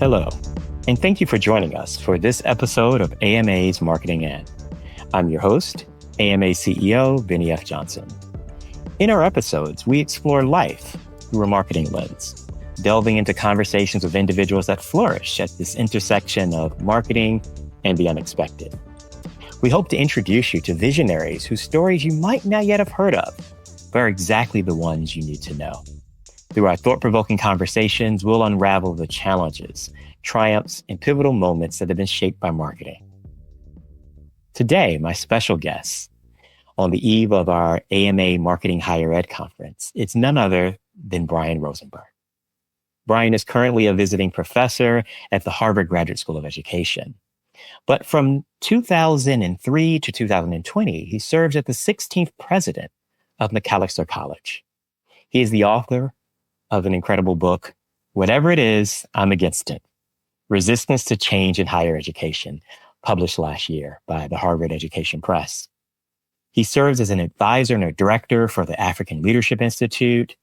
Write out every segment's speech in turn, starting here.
Hello, and thank you for joining us for this episode of AMA's Marketing In. I'm your host, AMA CEO, Bennie F Johnson. In our episodes, we explore life through a marketing lens, delving into conversations with individuals that flourish at this intersection of marketing and the unexpected. We hope to introduce you to visionaries whose stories you might not yet have heard of, but are exactly the ones you need to know. Through our thought-provoking conversations, we'll unravel the challenges, triumphs, and pivotal moments that have been shaped by marketing. Today, my special guest, on the eve of our AMA Marketing Higher Ed Conference, it's none other than Brian Rosenberg. Brian is currently a visiting professor at the Harvard Graduate School of Education. But from 2003 to 2020, he serves as the 16th president of Macalester College. He is the author of an incredible book, Whatever It Is, I'm Against It: Resistance to Change in Higher Education, published last year by the Harvard Education Press. He serves as an advisor and a director for the African Leadership Institute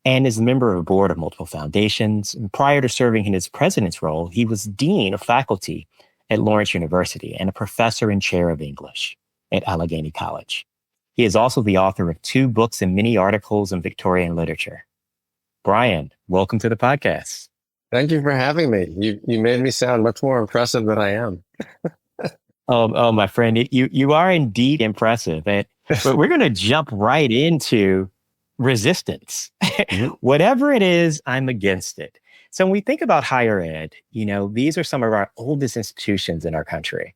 and is a member of a board of multiple foundations. And prior to serving in his president's role, he was dean of faculty at Lawrence University and a professor and chair of English at Allegheny College. He is also the author of 2 books and many articles in Victorian literature. Brian, welcome to the podcast. Thank you for having me. You made me sound much more impressive than I am. Oh, my friend, you are indeed impressive. But we're going to jump right into resistance. Whatever it is, I'm against it. So when we think about higher ed, these are some of our oldest institutions in our country.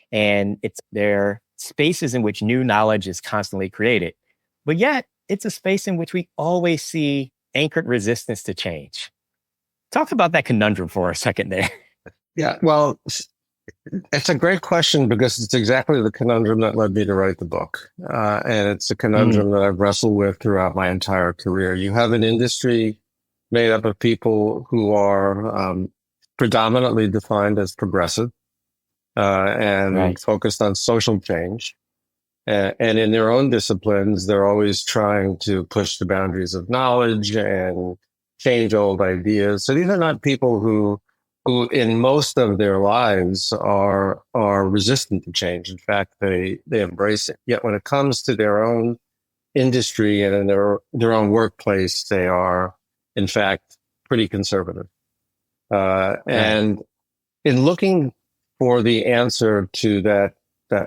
And they're spaces in which new knowledge is constantly created. But yet, it's a space in which we always see anchored resistance to change. Talk about that conundrum for a second there. Yeah, well, it's a great question because it's exactly the conundrum that led me to write the book. And it's a conundrum that I've wrestled with throughout my entire career. You have an industry made up of people who are predominantly defined as progressive and focused on social change. And in their own disciplines, they're always trying to push the boundaries of knowledge and change old ideas. So these are not people who in most of their lives are resistant to change. In fact, they embrace it. Yet when it comes to their own industry and in their own workplace, they are, in fact, pretty conservative. And in looking for the answer to that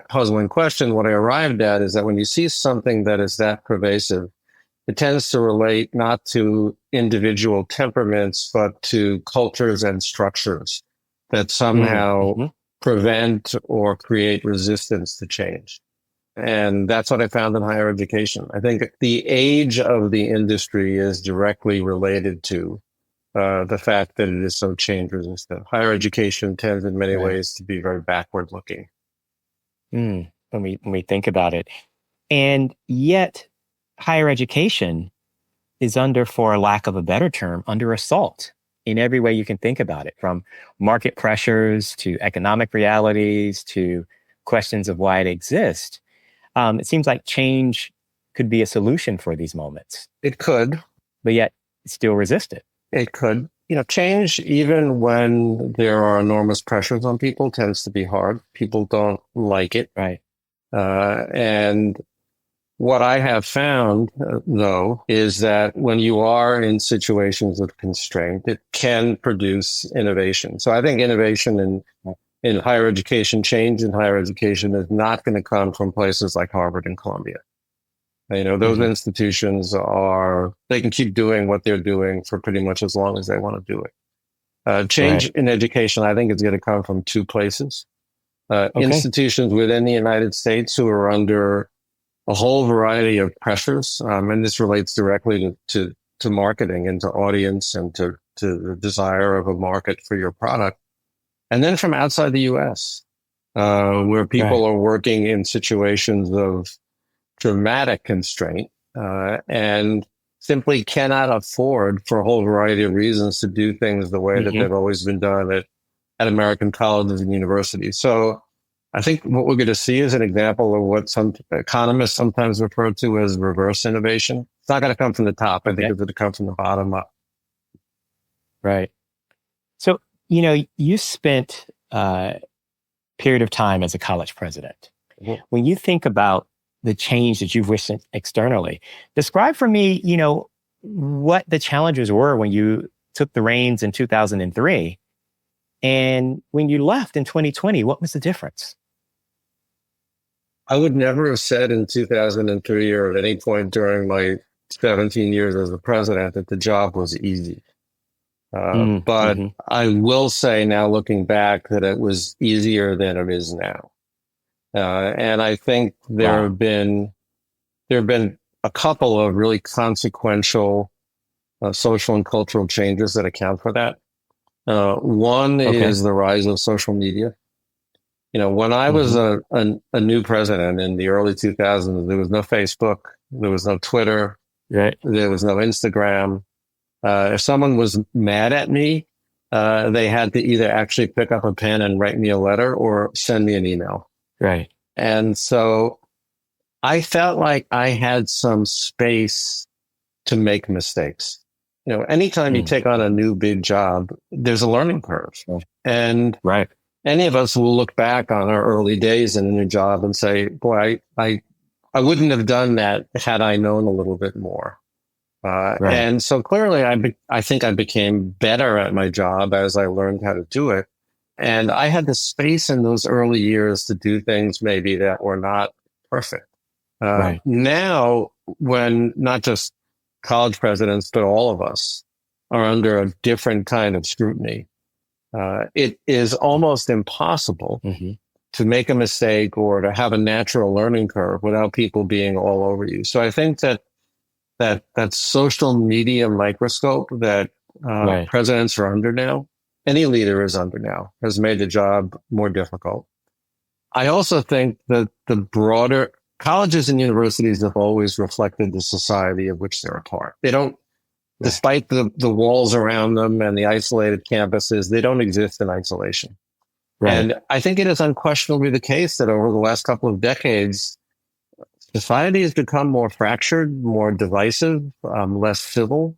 puzzling question, what I arrived at is that when you see something that is that pervasive, it tends to relate not to individual temperaments, but to cultures and structures that somehow prevent or create resistance to change. And that's what I found in higher education. I think the age of the industry is directly related to the fact that it is so change resistant. Higher education tends in many ways to be very backward looking. When we think about it. And yet higher education is under, for lack of a better term, under assault in every way you can think about it, from market pressures to economic realities to questions of why it exists. It seems like change could be a solution for these moments. It could. But yet still resist it. It could. Change, even when there are enormous pressures on people, tends to be hard. People don't like it. Right. And what I have found, though, is that when you are in situations of constraint, it can produce innovation. So I think innovation in higher education, change in higher education, is not going to come from places like Harvard and Columbia. Those institutions they can keep doing what they're doing for pretty much as long as they want to do it. Change in education, I think, is going to come from 2 places. Institutions within the United States who are under a whole variety of pressures. And this relates directly to marketing and to audience and to the desire of a market for your product. And then from outside the U.S., where people are working in situations of dramatic constraint and simply cannot afford, for a whole variety of reasons, to do things the way that they've always been done at American colleges and universities. So I think what we're going to see is an example of what some economists sometimes refer to as reverse innovation. It's not going to come from the top. I think it's going to come from the bottom up. Right. So You spent a period of time as a college president. Mhm. When you think about the change that you've witnessed externally, describe for me, what the challenges were when you took the reins in 2003 and when you left in 2020, what was the difference? I would never have said in 2003 or at any point during my 17 years as a president that the job was easy. But Mm-hmm. I will say now, looking back, that it was easier than it is now. And I think Wow. there have been a couple of really consequential social and cultural changes that account for that. One Okay. is the rise of social media. When I was Mm-hmm. a new president in the early 2000s, there was no Facebook, there was no Twitter, Right. there was no Instagram. If someone was mad at me, they had to either actually pick up a pen and write me a letter or send me an email. Right. And so I felt like I had some space to make mistakes. Anytime you take on a new big job, there's a learning curve. And Right. any of us will look back on our early days in a new job and say, boy, I wouldn't have done that had I known a little bit more. Right. And so clearly, I think I became better at my job as I learned how to do it. And I had the space in those early years to do things maybe that were not perfect. Right. Now, when not just college presidents, but all of us are under a different kind of scrutiny, it is almost impossible Mm-hmm. to make a mistake or to have a natural learning curve without people being all over you. So I think that social media microscope that Right. presidents are under now, any leader is under now, has made the job more difficult. I also think that the broader colleges and universities have always reflected the society of which they're a part. They don't, Right. despite the walls around them and the isolated campuses, they don't exist in isolation. Right. And I think it is unquestionably the case that over the last couple of decades, society has become more fractured, more divisive, less civil.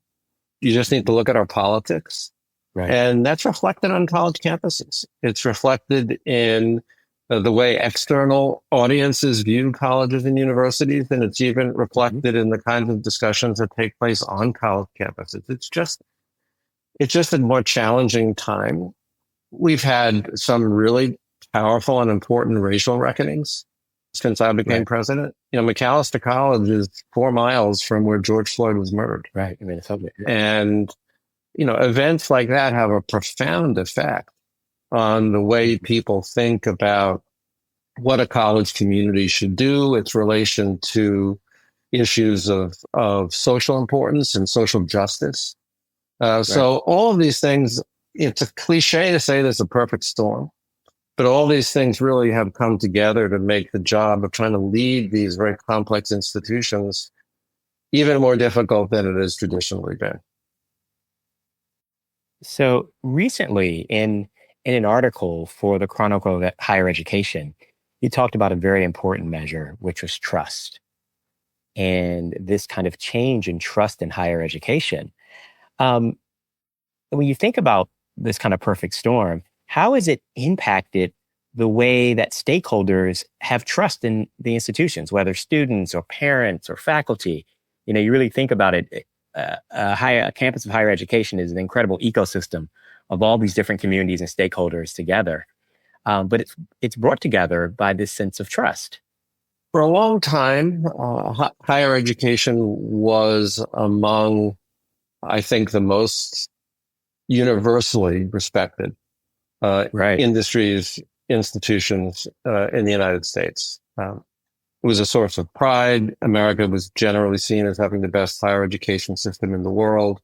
You just need to look at our politics. Right. And that's reflected on college campuses. It's reflected in the way external audiences view colleges and universities. And it's even reflected in the kinds of discussions that take place on college campuses. It's just a more challenging time. We've had some really powerful and important racial reckonings since I became Right. president. Macalester College is 4 miles from where George Floyd was murdered. Right. I mean, it's okay. And, events like that have a profound effect on the way people think about what a college community should do, its relation to issues of social importance and social justice. So all of these things, it's a cliche to say there's a perfect storm, but all these things really have come together to make the job of trying to lead these very complex institutions even more difficult than it has traditionally been. So recently, in an article for the Chronicle of Higher Education, you talked about a very important measure, which was trust, and this kind of change in trust in higher education. Um, when you think about this kind of perfect storm, how has it impacted the way that stakeholders have trust in the institutions, whether students or parents or faculty? You really think about it. A campus of higher education is an incredible ecosystem of all these different communities and stakeholders together. But it's brought together by this sense of trust. For a long time, higher education was among, I think, the most universally respected Right. industries, institutions in the United States. It was a source of pride. America was generally seen as having the best higher education system in the world.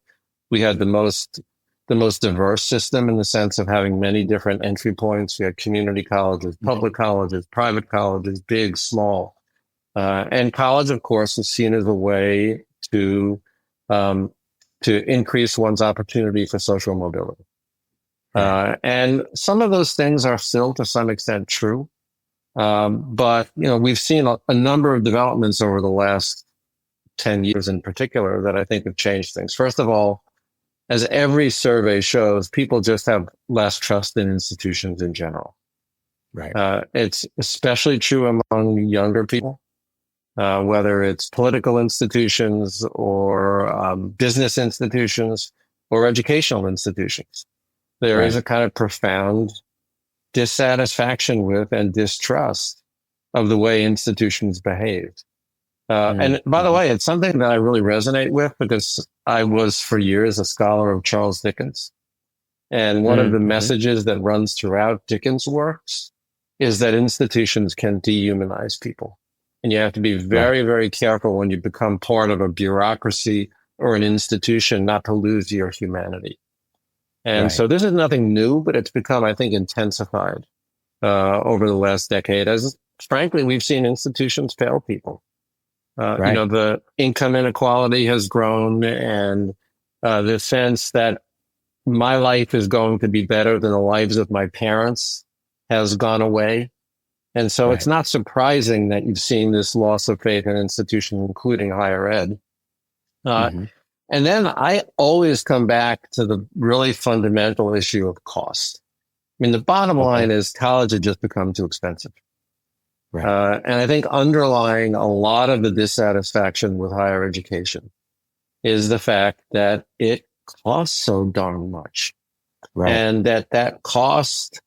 We had the most diverse system in the sense of having many different entry points. We had community colleges, public colleges, private colleges, big, small. And college, of course, was seen as a way um, to increase one's opportunity for social mobility. And some of those things are still to some extent true. But, we've seen a number of developments over the last 10 years in particular that I think have changed things. First of all, as every survey shows, people just have less trust in institutions in general. Right. It's especially true among younger people, whether it's political institutions or business institutions or educational institutions. There is a kind of profound dissatisfaction with and distrust of the way institutions behave. And by the way, it's something that I really resonate with because I was for years a scholar of Charles Dickens. And one of the messages that runs throughout Dickens' works is that institutions can dehumanize people. And you have to be very, very careful when you become part of a bureaucracy or an institution not to lose your humanity. And so this is nothing new, but it's become, I think, intensified over the last decade as, frankly, we've seen institutions fail people. The income inequality has grown, and the sense that my life is going to be better than the lives of my parents has gone away. And so it's not surprising that you've seen this loss of faith in institutions, including higher ed. And then I always come back to the really fundamental issue of cost. I mean, the bottom line is college has just become too expensive. And I think underlying a lot of the dissatisfaction with higher education is the fact that it costs so darn much. And that cost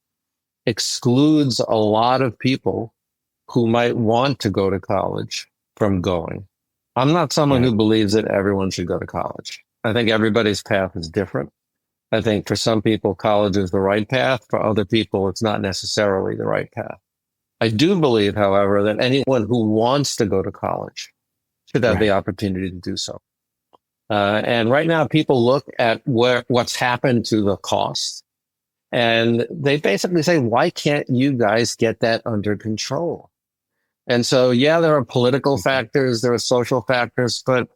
excludes a lot of people who might want to go to college from going. I'm not someone who believes that everyone should go to college. I think everybody's path is different. I think for some people, college is the right path. For other people, it's not necessarily the right path. I do believe, however, that anyone who wants to go to college should have the opportunity to do so. And right now, people look at what's happened to the cost, and they basically say, why can't you guys get that under control? And so, there are political factors, there are social factors, but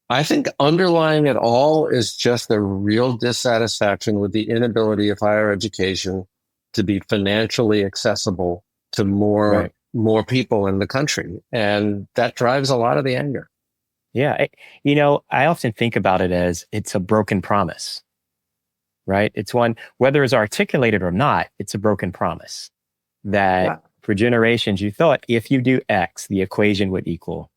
I think underlying it all is just a real dissatisfaction with the inability of higher education to be financially accessible to more people in the country. And that drives a lot of the anger. Yeah. I often think about it as it's a broken promise, right? It's one, whether it's articulated or not, it's a broken promise that for generations you thought if you do X, the equation would equal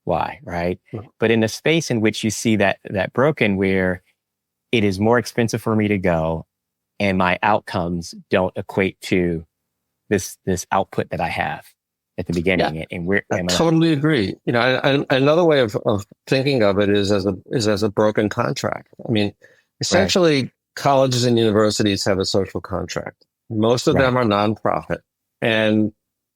Y, right? But in the space in which you see that broken, where it is more expensive for me to go and my outcomes don't equate to this output that I have at the beginning. And I totally agree. Another way of thinking of it is as a broken contract. I mean, essentially colleges and universities have a social contract. Most of them are nonprofit, and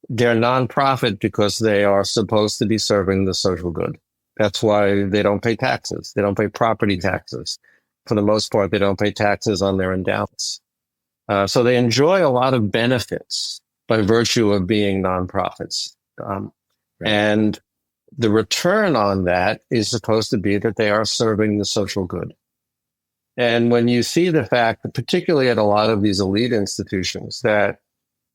they're nonprofit because they are supposed to be serving the social good. That's why they don't pay taxes. They don't pay property taxes. For the most part, they don't pay taxes on their endowments. So they enjoy a lot of benefits by virtue of being nonprofits. And the return on that is supposed to be that they are serving the social good. And when you see the fact that particularly at a lot of these elite institutions, that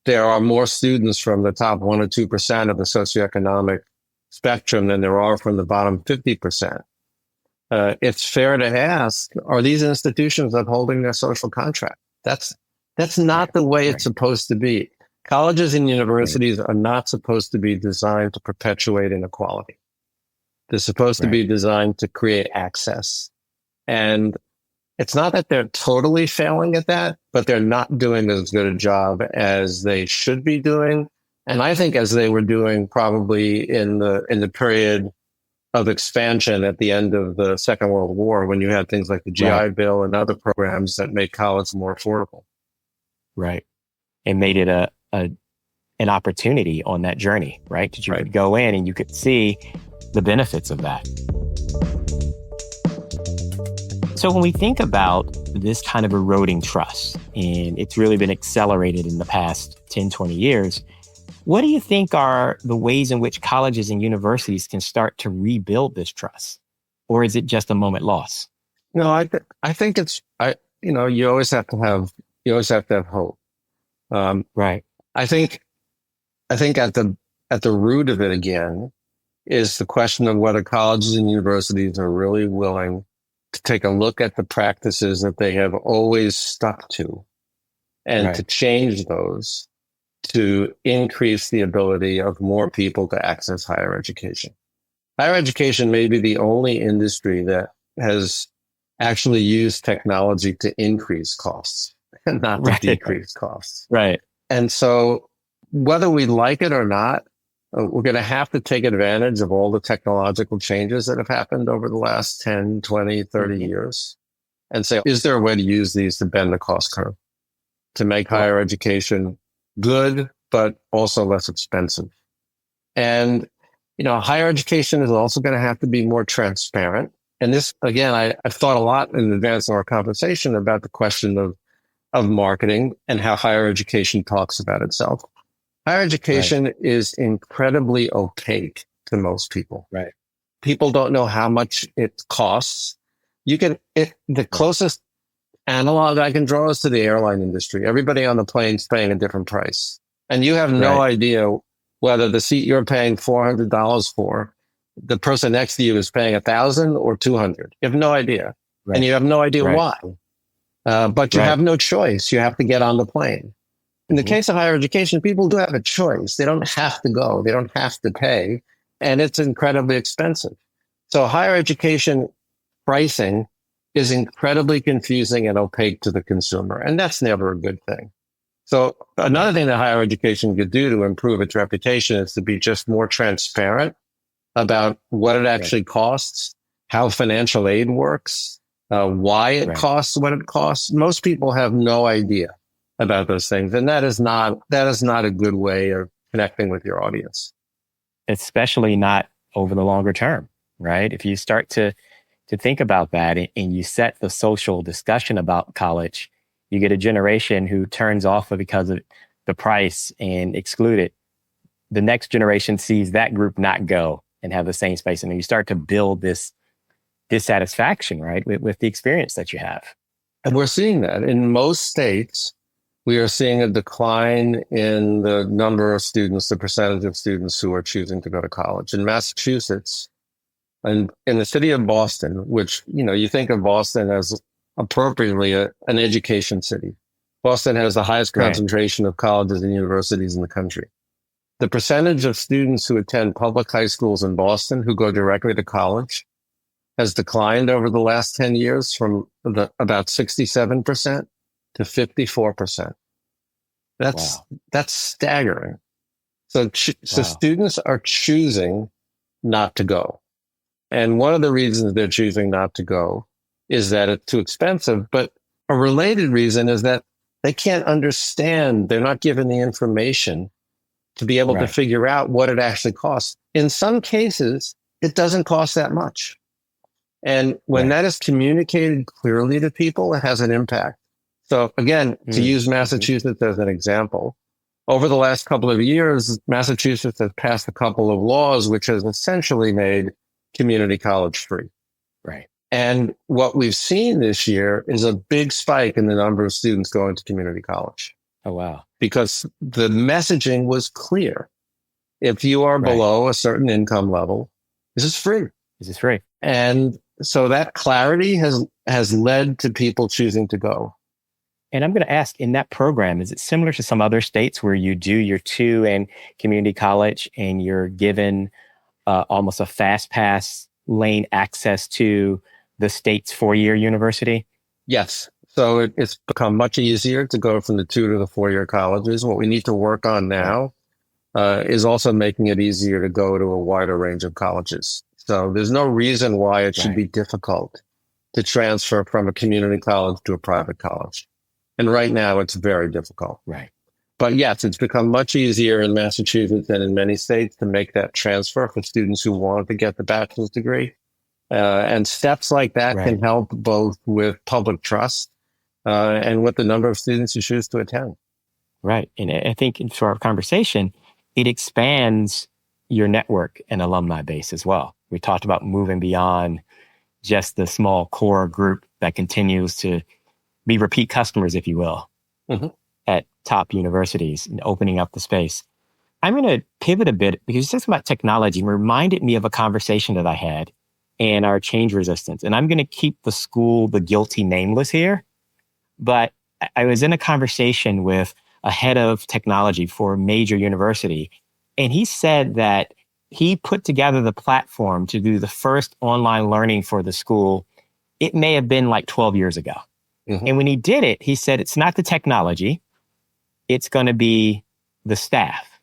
there are more students from the top 1 or 2% of the socioeconomic spectrum than there are from the bottom 50%, it's fair to ask, are these institutions upholding their social contract? That's not the way it's supposed to be. Colleges and universities are not supposed to be designed to perpetuate inequality. They're supposed to be designed to create access. And it's not that they're totally failing at that, but they're not doing as good a job as they should be doing. And I think as they were doing probably in the period of expansion at the end of the Second World War, when you had things like the GI Bill and other programs that made college more affordable. Right. And made it an opportunity on that journey, right? That you could go in and you could see the benefits of that. So when we think about this kind of eroding trust, and it's really been accelerated in the past 10, 20 years, what do you think are the ways in which colleges and universities can start to rebuild this trust? Or is it just a moment lost? No, I think it's, you always have to have hope. Right. I think at the root of it again is the question of whether colleges and universities are really willing to take a look at the practices that they have always stuck to and to change those to increase the ability of more people to access higher education. Higher education may be the only industry that has actually used technology to increase costs and not to decrease costs. Right. And so whether we like it or not, we're going to have to take advantage of all the technological changes that have happened over the last 10, 20, 30 years and say, is there a way to use these to bend the cost curve, to make higher education good, but also less expensive? And, higher education is also going to have to be more transparent. And this, again, I've thought a lot in advance of our conversation about the question of marketing and how higher education talks about itself. Higher education is incredibly opaque to most people. Right. People don't know how much it costs. The closest analog I can draw is to the airline industry. Everybody on the plane is paying a different price. And you have no idea whether the seat you're paying $400 for, the person next to you is paying $1,000 or $200. You have no idea. And you have no idea why. But you have no choice. You have to get on the plane. In the case of higher education, people do have a choice. They don't have to go. They don't have to pay. And it's incredibly expensive. So higher education pricing is incredibly confusing and opaque to the consumer. And that's never a good thing. So another thing that higher education could do to improve its reputation is to be just more transparent about what it actually costs, how financial aid works, why it costs what it costs. Most people have no idea about those things. And that is not a good way of connecting with your audience. Especially not over the longer term, right? If you start to think about that and you set the social discussion about college, you get a generation who turns off because of the price and excluded. The next generation sees that group not go and have the same space. And then you start to build this dissatisfaction, right, with the experience that you have. And we're seeing that in most states. We are seeing a decline in the number of students, the percentage of students who are choosing to go to college. In Massachusetts and in the city of Boston, which, you think of Boston as appropriately an education city. Boston has the highest concentration of colleges and universities in the country. The percentage of students who attend public high schools in Boston who go directly to college has declined over the last 10 years from about 67% to 54%. That's staggering. So students are choosing not to go. And one of the reasons they're choosing not to go is that it's too expensive. But a related reason is that they can't understand. They're not given the information to be able to figure out what it actually costs. In some cases, it doesn't cost that much. And when that is communicated clearly to people, it has an impact. So again, to use Massachusetts as an example, over the last couple of years, Massachusetts has passed a couple of laws which has essentially made community college free. Right. And what we've seen this year is a big spike in the number of students going to community college. Oh, wow. Because the messaging was clear. If you are below a certain income level, this is free. This is free. And so that clarity has led to people choosing to go. And I'm going to ask, in that program, is it similar to some other states where you do your 2 in community college and you're given almost a fast pass lane access to the state's 4-year university? Yes. So it's become much easier to go from the 2 to the 4-year colleges. What we need to work on now is also making it easier to go to a wider range of colleges. So there's no reason why it should be difficult to transfer from a community college to a private college. And right now it's very difficult. Right. But yes, it's become much easier in Massachusetts than in many states to make that transfer for students who want to get the bachelor's degree. And steps like that can help both with public trust and with the number of students who choose to attend. Right. And I think for our conversation, it expands your network and alumni base as well. We talked about moving beyond just the small core group that continues to be repeat customers, if you will, at top universities and opening up the space. I'm going to pivot a bit because you talked about technology and reminded me of a conversation that I had and our change resistance. And I'm going to keep the guilty nameless here. But I was in a conversation with a head of technology for a major university, and he said that he put together the platform to do the first online learning for the school. It may have been like 12 years ago. Mm-hmm. And when he did it, he said, it's not the technology. It's going to be the staff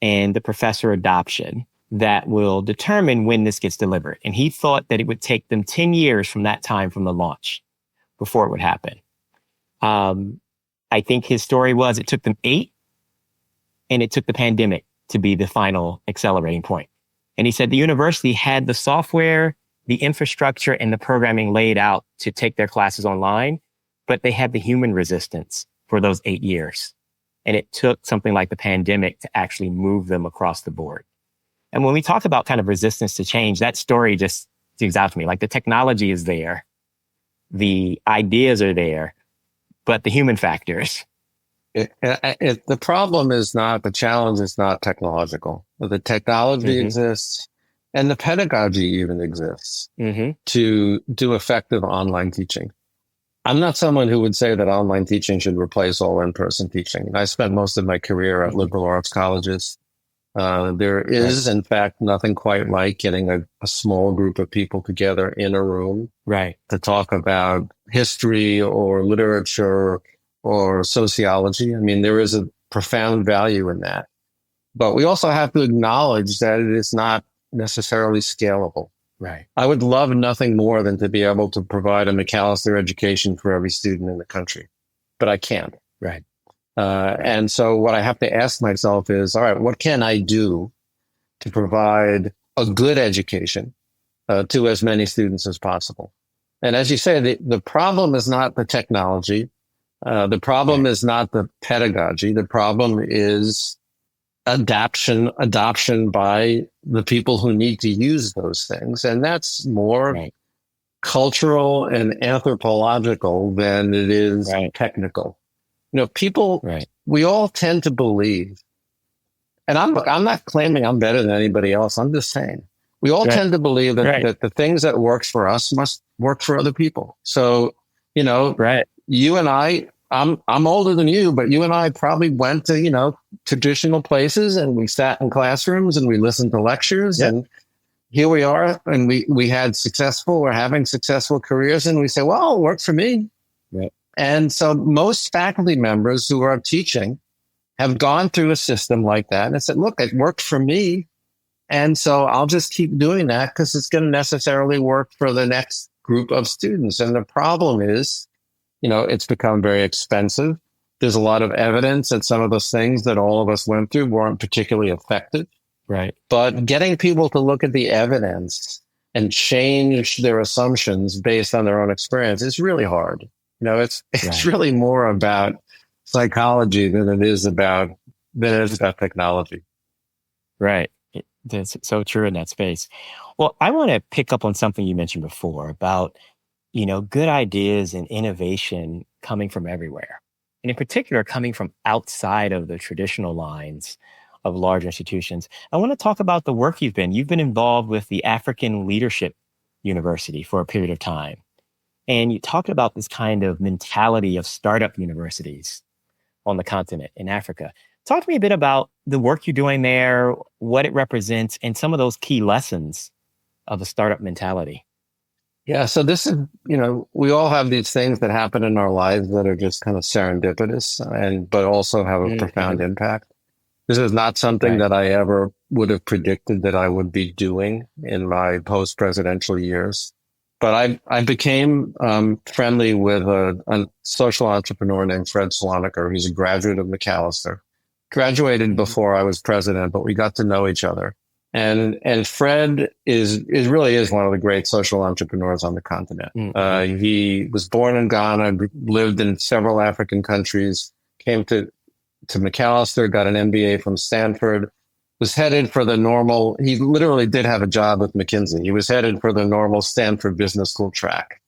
and the professor adoption that will determine when this gets delivered. And he thought that it would take them 10 years from that time from the launch before it would happen. I think his story was it took them 8, and it took the pandemic to be the final accelerating point. And he said the university had the software, the infrastructure, and the programming laid out to take their classes online, but they had the human resistance for those 8 years. And it took something like the pandemic to actually move them across the board. And when we talk about kind of resistance to change, that story just sticks out to me. Like the technology is there, the ideas are there, but the human factors. The problem is not, the challenge is not technological. The technology exists, and the pedagogy even exists to do effective online teaching. I'm not someone who would say that online teaching should replace all in-person teaching. I spent most of my career at liberal arts colleges. There is, in fact, nothing quite like getting a small group of people together in a room to talk about history or literature or sociology. I mean, there is a profound value in that. But we also have to acknowledge that it is not necessarily scalable. Right. I would love nothing more than to be able to provide a Macalester education for every student in the country, but I can't. Right. And so what I have to ask myself is, all right, what can I do to provide a good education to as many students as possible? And as you say, the problem is not the technology. The problem is not the pedagogy. The problem is adoption by the people who need to use those things. And that's more cultural and anthropological than it is technical. You know, people, we all tend to believe, and I'm not claiming I'm better than anybody else. I'm just saying we all tend to believe that the things that works for us must work for other people. So, you know, you and I'm older than you, but you and I probably went to, you know, traditional places, and we sat in classrooms and we listened to lectures, and here we are, and we're having successful careers, and we say, well, it worked for me. Right. And so most faculty members who are teaching have gone through a system like that and said, look, it worked for me. And so I'll just keep doing that because it's going to necessarily work for the next group of students. And the problem is, you know, it's become very expensive. There's a lot of evidence that some of those things that all of us went through weren't particularly effective. Right. But getting people to look at the evidence and change their assumptions based on their own experience is really hard. You know, it's really more about psychology than it is about technology. Right. That's so true in that space. Well, I want to pick up on something you mentioned before about, you know, good ideas and innovation coming from everywhere. And in particular, coming from outside of the traditional lines of large institutions. I want to talk about the work you've been involved with the African Leadership University for a period of time. And you talked about this kind of mentality of startup universities on the continent in Africa. Talk to me a bit about the work you're doing there, what it represents, and some of those key lessons of the startup mentality. Yeah, so this is, you know, we all have these things that happen in our lives that are just kind of serendipitous but also have a profound impact. This is not something that I ever would have predicted that I would be doing in my post-presidential years. But I became friendly with a social entrepreneur named Fred Sloniker. He's a graduate of Macalester. Graduated before I was president, but we got to know each other. And Fred is really one of the great social entrepreneurs on the continent. He was born in Ghana, lived in several African countries, came to Macalester, got an MBA from Stanford, was headed for the normal, he literally did have a job with McKinsey. He was headed for the normal Stanford Business School track.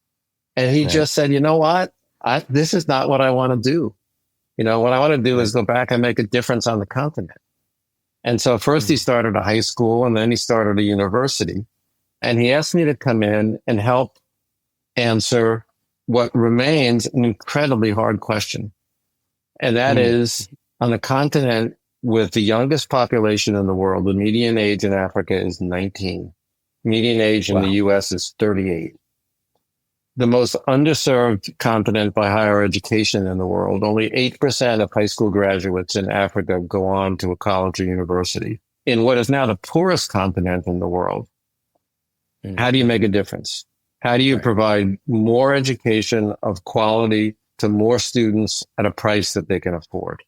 And he just said, you know what? This is not what I want to do. You know, what I want to do is go back and make a difference on the continent. And so first he started a high school, and then he started a university. And he asked me to come in and help answer what remains an incredibly hard question. And that is, on a continent with the youngest population in the world, the median age in Africa is 19. Median age in the US is 38. The most underserved continent by higher education in the world. Only 8% of high school graduates in Africa go on to a college or university. In what is now the poorest continent in the world, how do you make a difference? How do you provide more education of quality to more students at a price that they can afford?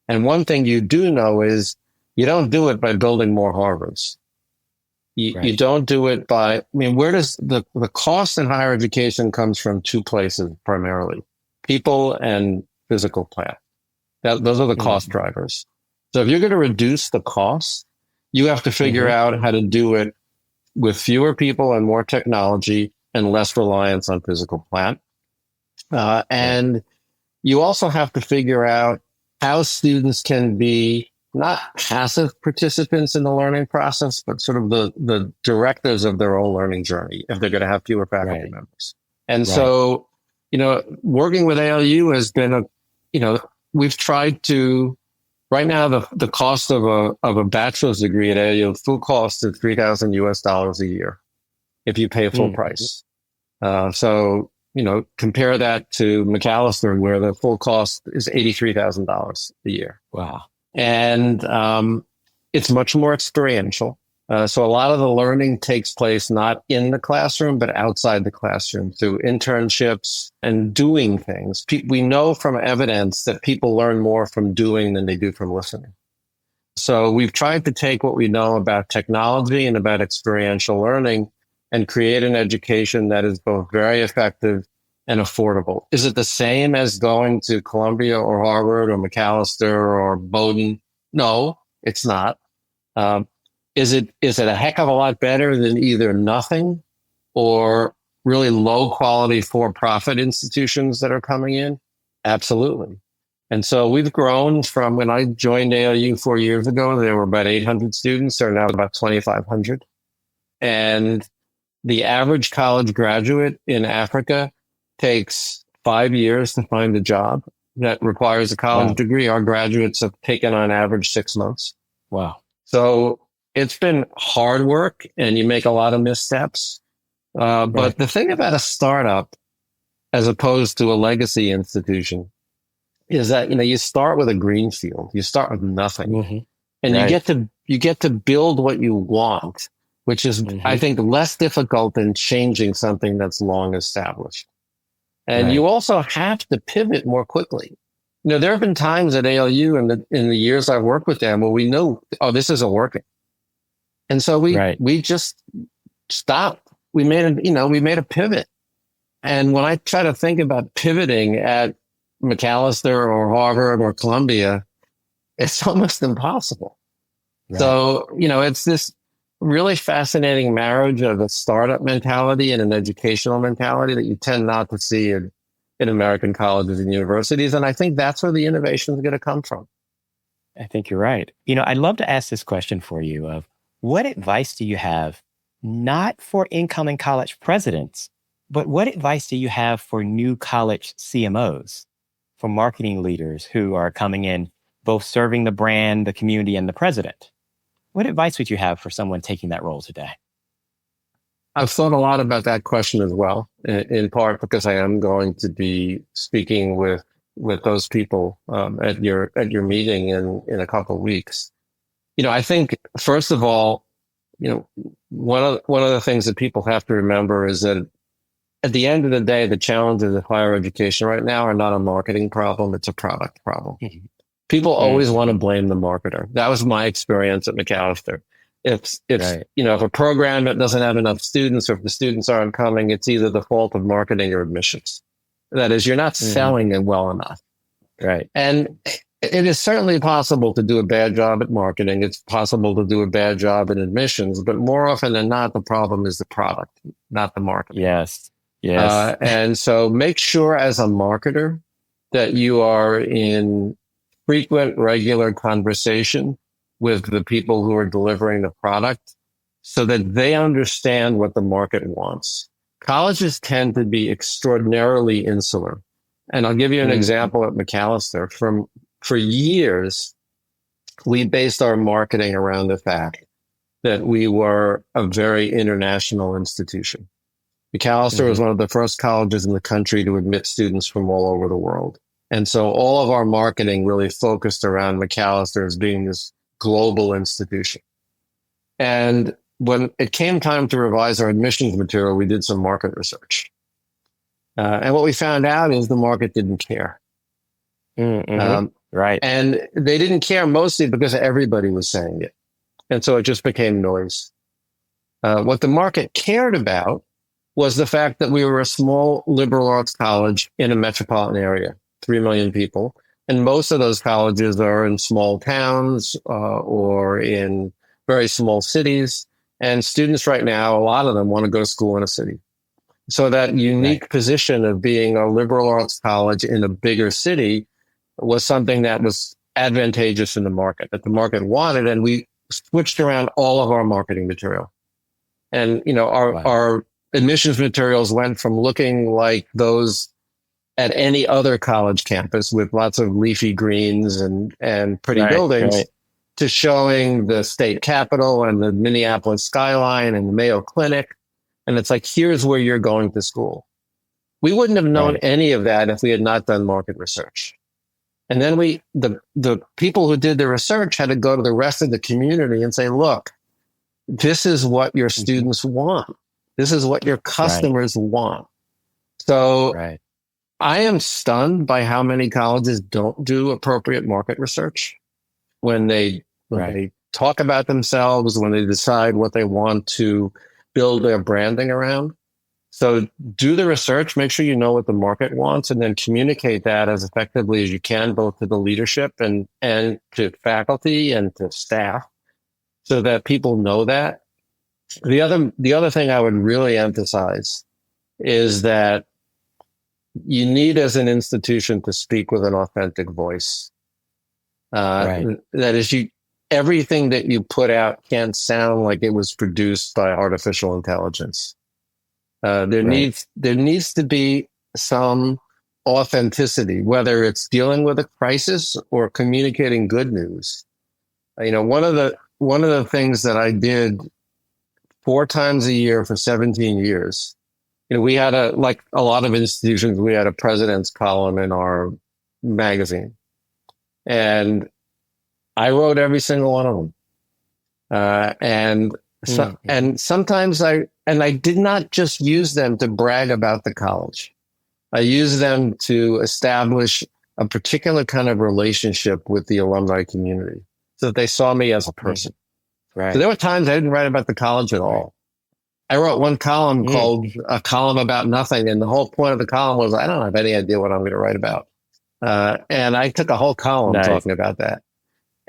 And one thing you do know is you don't do it by building more Harvards. You don't do it by, I mean, where does the cost in higher education comes from two places primarily, people and physical plant. Those are the cost drivers. So if you're going to reduce the cost, you have to figure out how to do it with fewer people and more technology and less reliance on physical plant. And you also have to figure out how students can be not passive participants in the learning process, but sort of the directors of their own learning journey if they're going to have fewer faculty members. And so, working with ALU has been we've tried to, right now, the cost of a bachelor's degree at ALU, full cost is $3,000 a year if you pay full price. So, compare that to Macalester, where the full cost is $83,000 a year. Wow. And it's much more experiential. So a lot of the learning takes place not in the classroom, but outside the classroom through internships and doing things. We know from evidence that people learn more from doing than they do from listening. So we've tried to take what we know about technology and about experiential learning and create an education that is both very effective and affordable. Is it the same as going to Columbia or Harvard or Macalester or Bowdoin? No, it's not. Is it a heck of a lot better than either nothing or really low quality for-profit institutions that are coming in? Absolutely. And so we've grown from when I joined ALU 4 years ago, there were about 800 students. There are now about 2,500. And the average college graduate in Africa takes 5 years to find a job that requires a college degree. Our graduates have taken on average 6 months. Wow. So it's been hard work and you make a lot of missteps. But the thing about a startup, as opposed to a legacy institution, is that, you start with a green field. You start with nothing. And you get to build what you want, which is, I think, less difficult than changing something that's long established. And you also have to pivot more quickly. There have been times at ALU in the years I've worked with them where we know, this isn't working. And so we just stopped. We made a pivot. And when I try to think about pivoting at Macalester or Harvard or Columbia, it's almost impossible. So, it's this really fascinating marriage of a startup mentality and an educational mentality that you tend not to see in American colleges and universities. And I think that's where the innovation is going to come from. I think you're right. I'd love to ask this question for you of what advice do you have, not for incoming college presidents, but what advice do you have for new college CMOs, for marketing leaders who are coming in, both serving the brand, the community, and the president? What advice would you have for someone taking that role today? I've thought a lot about that question as well, in part because I am going to be speaking with those people at your meeting in a couple of weeks. I think, first of all, one of the things that people have to remember is that at the end of the day, the challenges of higher education right now are not a marketing problem. It's a product problem. People always want to blame the marketer. That was my experience at Macalester. If a program that doesn't have enough students, or if the students aren't coming, it's either the fault of marketing or admissions. That is, you're not selling it well enough. Right. And it is certainly possible to do a bad job at marketing. It's possible to do a bad job in admissions, but more often than not, the problem is the product, not the marketing. Yes. And so make sure as a marketer that you are in frequent, regular conversation with the people who are delivering the product so that they understand what the market wants. Colleges tend to be extraordinarily insular. And I'll give you an example at Macalester. For years, we based our marketing around the fact that we were a very international institution. Macalester was one of the first colleges in the country to admit students from all over the world. And so all of our marketing really focused around Macalester as being this global institution. And when it came time to revise our admissions material, we did some market research. And what we found out is the market didn't care. Right. And they didn't care mostly because everybody was saying it. And so it just became noise. What the market cared about was the fact that we were a small liberal arts college in a metropolitan area, 3 million people. And most of those colleges are in small towns or in very small cities. And students right now, a lot of them want to go to school in a city. So that unique position of being a liberal arts college in a bigger city was something that was advantageous in the market, that the market wanted. And we switched around all of our marketing material. And, our admissions materials went from looking like those at any other college campus with lots of leafy greens and pretty buildings to showing the state capitol and the Minneapolis skyline and the Mayo Clinic. And it's like, here's where you're going to school. We wouldn't have known any of that if we had not done market research. And then the people who did the research had to go to the rest of the community and say, look, this is what your students want. This is what your customers want. So I am stunned by how many colleges don't do appropriate market research when they talk about themselves, when they decide what they want to build their branding around. So do the research, make sure you know what the market wants, and then communicate that as effectively as you can, both to the leadership and to faculty and to staff, so that people know that. The other thing I would really emphasize is that you need, as an institution, to speak with an authentic voice. That is, everything that you put out can't sound like it was produced by artificial intelligence. There needs to be some authenticity, whether it's dealing with a crisis or communicating good news. One of the things that I did 4 times a year for 17 years, we had like a lot of institutions, we had a president's column in our magazine, and I wrote every single one of them. And sometimes I did not just use them to brag about the college. I used them to establish a particular kind of relationship with the alumni community so that they saw me as a person. So there were times I didn't write about the college at all. I wrote one column called A Column About Nothing. And the whole point of the column was, I don't have any idea what I'm going to write about. And I took a whole column talking about that.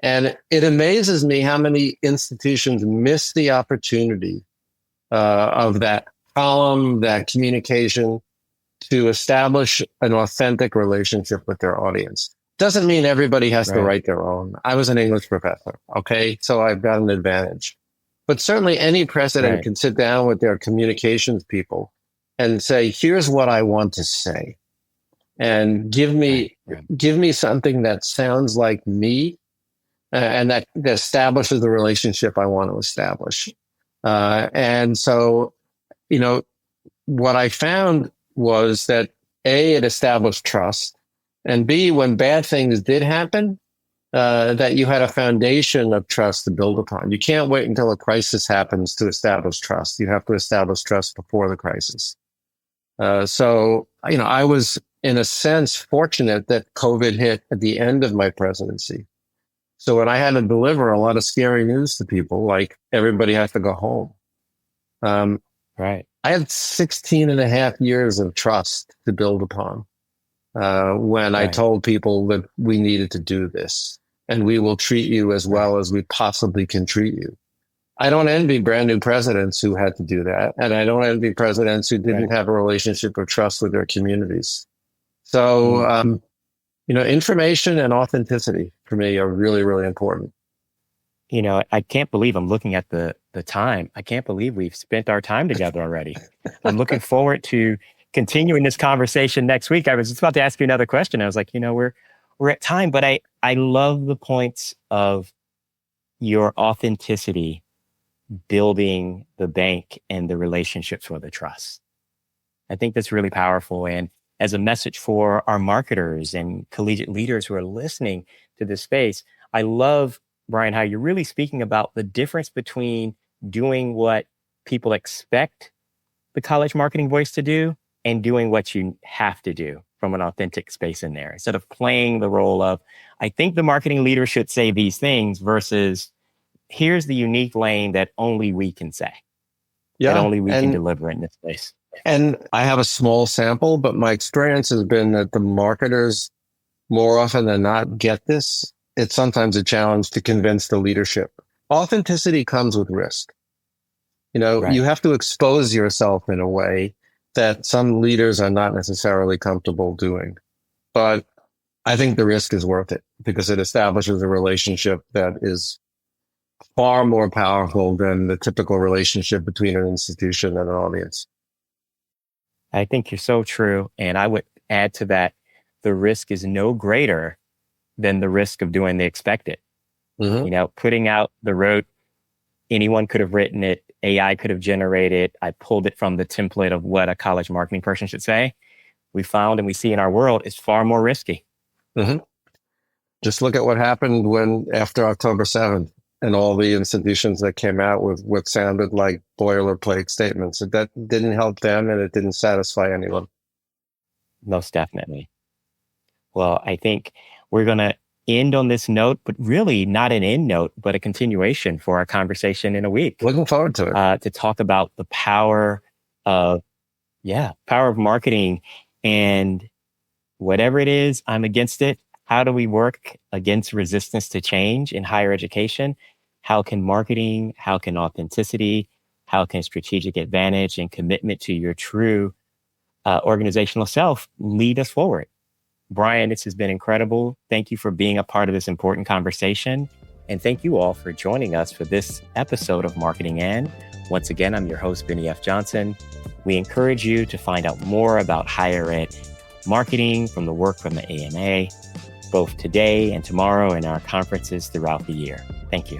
And it amazes me how many institutions miss the opportunity of that column, that communication, to establish an authentic relationship with their audience. Doesn't mean everybody has to write their own. I was an English professor, okay? So I've got an advantage. But certainly any president can sit down with their communications people and say, here's what I want to say. And give me something that sounds like me, and that establishes the relationship I want to establish. And so, what I found was that A, it established trust, and B, when bad things did happen, that you had a foundation of trust to build upon. You can't wait until a crisis happens to establish trust. You have to establish trust before the crisis. So, I was, in a sense, fortunate that COVID hit at the end of my presidency. So when I had to deliver a lot of scary news to people, like everybody has to go home. I had 16 and a half years of trust to build upon when I told people that we needed to do this and we will treat you as well as we possibly can treat you. I don't envy brand new presidents who had to do that. And I don't envy presidents who didn't have a relationship of trust with their communities. So, information and authenticity for me are really, really important. I can't believe I'm looking at the time. I can't believe we've spent our time together already. I'm looking forward to continuing this conversation next week. I was just about to ask you another question. I was like, we're at time, but I love the points of your authenticity building the bank and the relationships for the trust. I think that's really powerful. And as a message for our marketers and collegiate leaders who are listening to this space, I love, Brian, how you're really speaking about the difference between doing what people expect the college marketing voice to do and doing what you have to do from an authentic space in there. Instead of playing the role of, I think the marketing leader should say these things versus here's the unique lane that only we can say, that only we can deliver in this space. And I have a small sample, but my experience has been that the marketers more often than not get this. It's sometimes a challenge to convince the leadership. Authenticity comes with risk. Right. You have to expose yourself in a way that some leaders are not necessarily comfortable doing. But I think the risk is worth it because it establishes a relationship that is far more powerful than the typical relationship between an institution and an audience. I think you're so true. And I would add to that, the risk is no greater than the risk of doing the expected. Mm-hmm. Putting out the rote, anyone could have written it. AI could have generated. I pulled it from the template of what a college marketing person should say. We found and we see in our world is far more risky. Mm-hmm. Just look at what happened after October 7th and all the institutions that came out with what sounded like boilerplate statements. That didn't help them and it didn't satisfy anyone. Most definitely. Well, I think we're going to end on this note, but really not an end note, but a continuation for our conversation in a week. Looking forward to it. To talk about the power of marketing and whatever it is, I'm against it. How do we work against resistance to change in higher education? How can marketing, how can authenticity, how can strategic advantage and commitment to your true organizational self lead us forward? Brian, this has been incredible. Thank you for being a part of this important conversation. And thank you all for joining us for this episode of Marketing And. Once again, I'm your host, Bennie F Johnson. We encourage you to find out more about higher ed marketing from the work from the AMA, both today and tomorrow in our conferences throughout the year. Thank you.